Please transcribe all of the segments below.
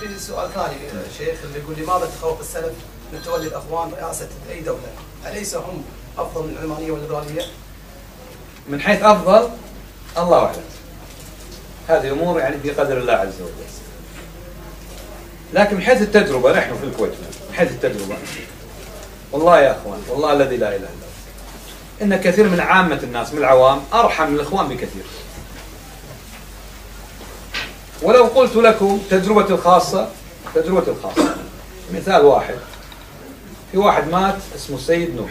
في سؤال ثاني شيخ اللي يقول لماذا تخوف السلف من تولي الاخوان رئاسه اي دوله؟ اليس هم افضل من العلمانيه والليبراليه؟ من حيث افضل الله اعلم. هذه امور يعني في قدر الله عز وجل. لكن من حيث التجربه نحن في الكويت من حيث التجربه والله يا اخوان والله الذي لا اله الا هو ان كثير من عامه الناس من العوام ارحم من الاخوان بكثير. ولو قلت لكم تجربتي الخاصه مثال واحد، في واحد مات اسمه السيد نوح.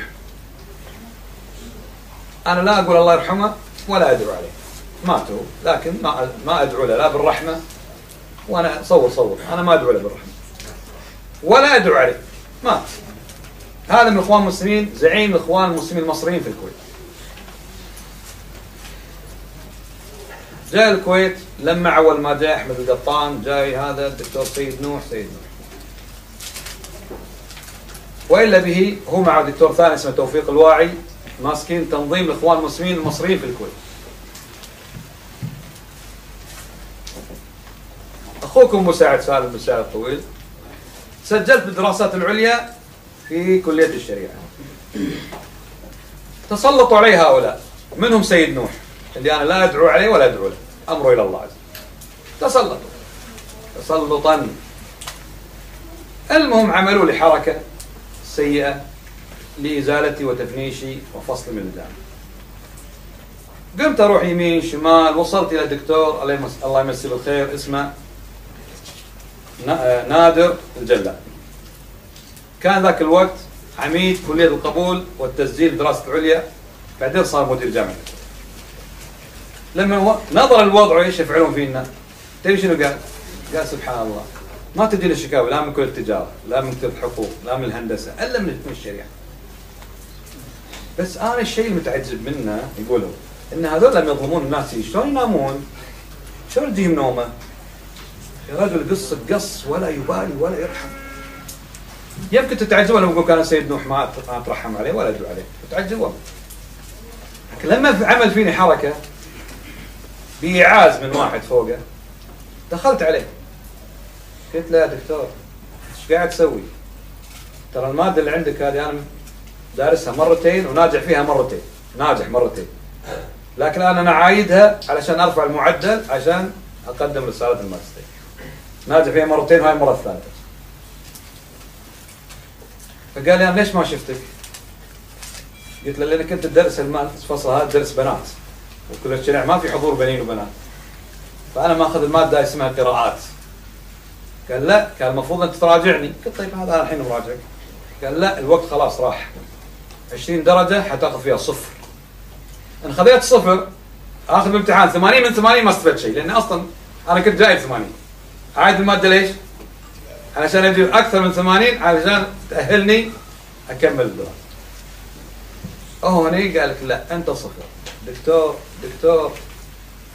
انا لا اقول الله يرحمه ولا ادعو عليه، ماتوا لكن ما ادعو له لا بالرحمه، وانا صور انا ما ادعو له بالرحمه ولا ادعو عليه، مات. هذا من الاخوان المسلمين، زعيم الاخوان المسلمين المصريين في الكويت. جاء الكويت لما اول ما جاء احمد القطان جاي هذا الدكتور سيد نوح. والا به هو مع دكتور ثاني اسمه توفيق الواعي ماسكين تنظيم الاخوان المسلمين المصريين في الكويت. اخوكم مساعد سالم مساعد الطويل سجلت بالدراسات العليا في كليه الشريعه. تسلطوا علي هؤلاء منهم سيد نوح اللي انا لا ادعو عليه ولا ادعو له، امره الى الله عز وجل. تسلطا. المهم عملوا لي حركه سيئه لازالتي وتفنيشي وفصلي من الجامعه. قمت اروح يمين شمال، وصلت الى دكتور الله يمسيه بالخير اسمه نادر الجلاد. كان ذاك الوقت عميد كليه القبول والتسجيل دراسه العليا، بعدين صار مدير جامعه. لما نظر الوضع ايش يفعلون فينا، تدري شنو قال؟ قال سبحان الله ما تجينا شكاوى لا من كليه التجاره لا من كليه الحقوق لا من الهندسه الا من الشريعه. بس انا الشيء المتعجب منه يقولوا ان هذول لما يظلمون الناس شلون ينامون؟ شلون تجيهم نومه؟ يا رجل قص ولا يبالي ولا يرحم. يمكن تتعجبون لما يقول كان سيد نوح ما اترحم عليه ولا ادعو عليه، تتعجبون. لكن لما عمل فيني حركه بإيعاز من واحد فوقه دخلت عليه قلت له يا دكتور ايش قاعد تسوي؟ ترى الماده اللي عندك هذه انا دارسها مرتين وناجح فيها مرتين، لكن انا عايدها علشان ارفع المعدل عشان اقدم رساله الماجستير. ناجح فيها مرتين وهاي المره الثالثه. فقال لي انا ليش ما شفتك؟ قلت له لانك كنت تدرس الفصل هذا درس بنات وكل الشريعه ما في حضور بنين وبنات، فانا ماخذ الماده اسمها قراءات. قال لا، كان المفروض انت تراجعني. قلت طيب هذا انا الحين مراجعك. قال لا الوقت خلاص راح، 20 درجه حتاخذ فيها صفر. ان خذيت صفر اخذ بامتحان 80 من 80 ما استفدت شيء، لان اصلا انا كنت جايب 80. عايد الماده ليش؟ علشان اجيب اكثر من 80 علشان تاهلني اكمل الدراسه. هوني قال لك لا انت صفر. دكتور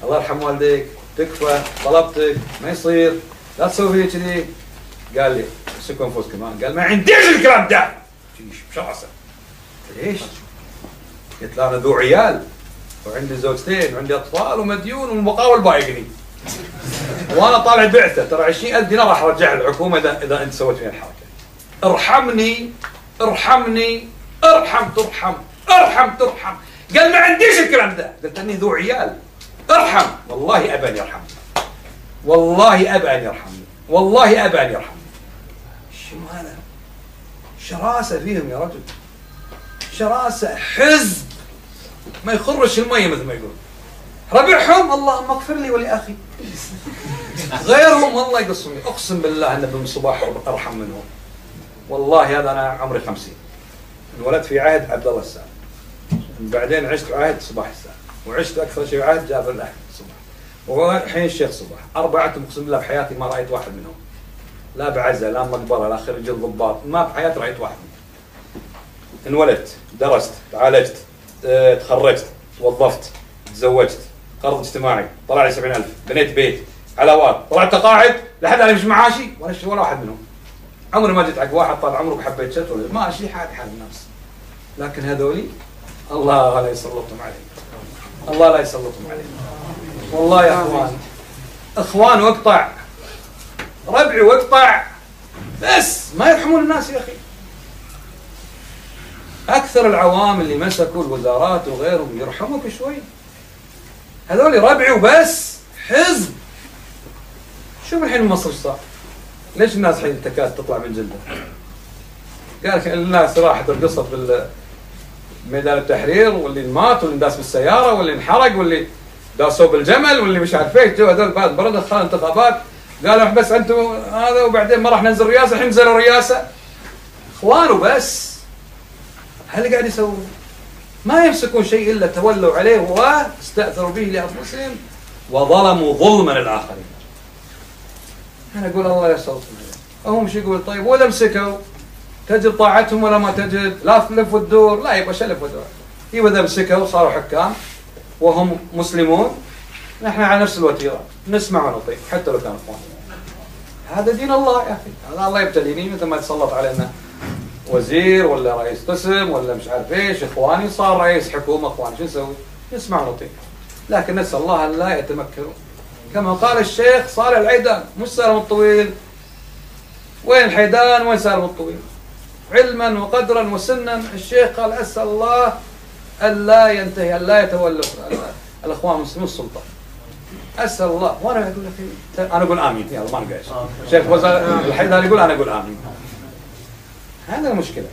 الله يرحم والديك تكفى طلبتك ما يصير لا تسوي فيه كذي. قال لي امسكوا انفسكم. قال ما عنديش الكلام ده بشراسه. ليش؟ قلت له انا ذو عيال وعندي زوجتين وعندي اطفال ومديون والمقاول بايقني وانا طالع بعثه ترى 20,000 دينار راح ارجعها للحكومه اذا انت سويت فيها الحركه. ارحمني ارحم ترحم. قال ما عنديش الكلام ده. قلت اني ذو عيال ارحم. والله ابى ان يرحمني، والله ابى ان يرحمني. شنو هذا؟ شراسه فيهم يا رجل، شراسه، حزب ما يخرش الميه مثل ما يقول. ربعهم اللهم اغفر لي ولاخي. غيرهم الله يقصني. اقسم بالله ان ابن صباح ارحم منهم. والله هذا انا عمري 50. انولدت في عهد عبد الله السالم، بعدين عشت عهد صباح السالم، وعشت اكثر شيء عهد جابر الاحمد صباح، والحين الشيخ صباح. اربعتهم اقسم بالله بحياتي ما رايت واحد منهم، لا بعزه لا مقبره لا خريج الضباط، ما بحياتي رايت واحد منهم. انولدت، درست، تعالجت، تخرجت، توظفت، تزوجت، قرض اجتماعي، طلع لي 70,000، بنيت بيت، علاوات، طلعت تقاعد لحد الان مش معاشي ولا واحد منهم. عمري ما جيت حق واحد طال عمرك حبيت شت ولا ماشي حال الناس. لكن هذولي الله لا يسلطهم عليهم. والله يا اخوان واقطع ربعي واقطع بس، ما يرحمون الناس يا أخي. أكثر العوام اللي مسكوا الوزارات وغيرهم يرحموك شوي، هذول ربعي وبس، حزب. شوف الحين مصر ايش صار؟ ليش الناس الحين تكاد تطلع من جلده؟ قال لك الناس راحت رقصت بميدان التحرير، واللي مات واللي داس بالسياره واللي انحرق واللي داسوا بالجمل واللي مش عارف ايش، جو هذول بعد برد دخلوا انتخابات قالوا بس انتم هذا، وبعدين ما راح ننزل رئاسه، الحين نزلوا رئاسه. اخوان وبس. هل اللي قاعد يسوون؟ ما يمسكون شيء الا تولوا عليه واستاثروا به لانفسهم وظلموا ظلما للاخرين. انا اقول الله يسلطهم عليهم. هم مش يقول طيب ولا مسكوا تجد طاعتهم ولا ما تجد، لا تلف وتدور، لا يبغى شلف ودور. يبغى اذا مسكوا صاروا حكام وهم مسلمون، نحن على نفس الوتيره نسمع ونطيع حتى لو كانوا اخوان. هذا دين الله يا اخي. هذا الله يبتليني مثل ما يتسلط علينا وزير ولا رئيس قسم ولا مش عارف ايش، اخواني صار رئيس حكومه اخواني، شو نسوي؟ نسمع ونطيع. لكن نسال الله ان لا يتمكنوا. كما قال الشيخ صالح العيدان، مش سالم الطويل. وين الحيدان وين سالم الطويل؟ علما وقدرا وسنا. الشيخ قال اسال الله الا ينتهي، الا يتولى الاخوان المسلمين السلطه. اسال الله. وانا اقول لك انا اقول امين، يلا ما نقاش. الشيخ الحيدان يقول انا اقول امين. هذا المشكله.